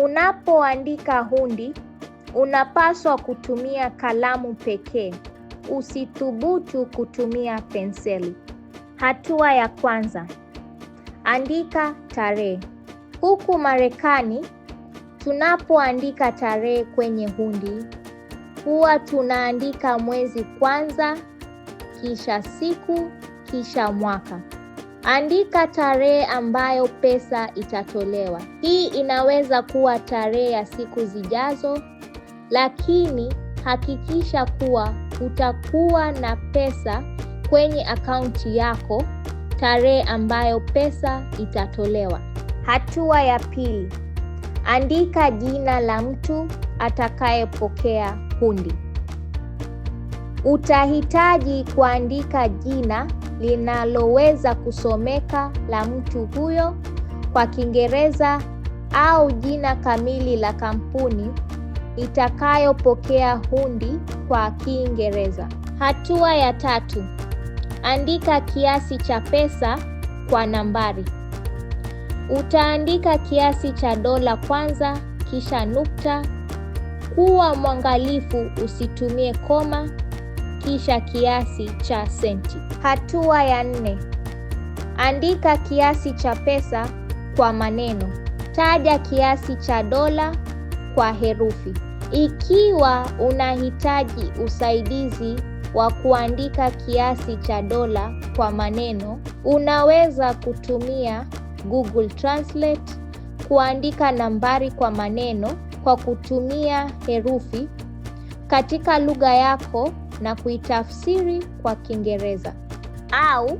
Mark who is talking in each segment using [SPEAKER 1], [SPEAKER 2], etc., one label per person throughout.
[SPEAKER 1] Unapoandika hundi, unapaswa kutumia kalamu pekee. Usithubutu kutumia penseli. Hatua ya kwanza. Andika tarehe. Huku Marekani, tunapoandika tarehe kwenye hundi, huwa tunaandika mwezi kwanza, kisha siku, kisha mwaka. Andika tarehe ambayo pesa itatolewa. Hii inaweza kuwa tarehe ya siku zijazo, lakini hakikisha kuwa utakuwa na pesa kwenye akaunti yako tarehe ambayo pesa itatolewa. Hatua ya pili. Andika jina la mtu atakayepokea hundi. Utahitaji kuandika jina linaloweza kusomeka la mtu huyo kwa Kiingereza au jina kamili la kampuni itakayopokea hundi kwa Kiingereza. Hatua ya tatu. Andika kiasi cha pesa kwa nambari. Utaandika kiasi cha dola kwanza, kisha nukta. Kuwa mwangalifu usitumie koma, kisha kiasi cha senti. Hatua ya 4. Andika kiasi cha pesa kwa maneno. Taja kiasi cha dola kwa herufi. Ikiwa unahitaji usaidizi wa kuandika kiasi cha dola kwa maneno, unaweza kutumia Google Translate kuandika nambari kwa maneno kwa kutumia herufi katika lugha yako na kuitafsiri kwa Kiingereza. Au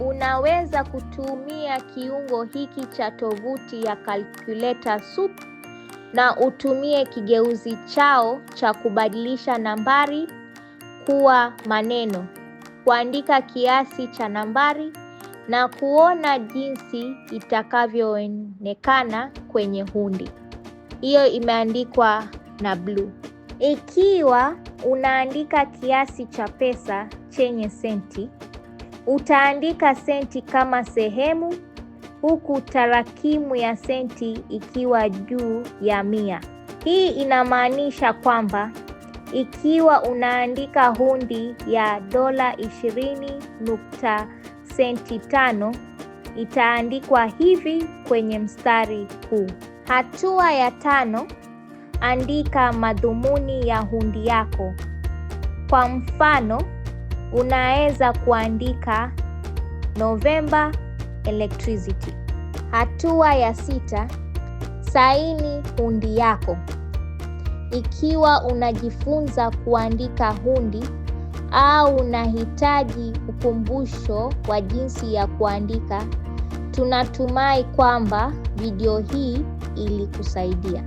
[SPEAKER 1] unaweza kutumia kiungo hiki cha tovuti ya Calculator Soup na utumie kigeuzi chao cha kubadilisha nambari kuwa maneno, kuandika kiasi cha nambari na kuona jinsi itakavyoonekana kwenye hundi. Hiyo imeandikwa na blue. Ikiwa unaandika kiasi cha pesa chenye senti, utaandika senti kama sehemu, huku tarakimu ya senti ikiwa juu ya 100. Hii inamaanisha kwamba ikiwa unaandika hundi ya dola 20.5 itaandikwa hivi kwenye mstari huu. Hatua ya 5. Andika madhumuni ya hundi yako. Kwa mfano, unaweza kuandika November Electricity. Hatua ya 6. Saini hundi yako. Ikiwa unajifunza kuandika hundi au unahitaji ukumbusho wa jinsi ya kuandika, tunatumai kwamba video hii ilikusaidia.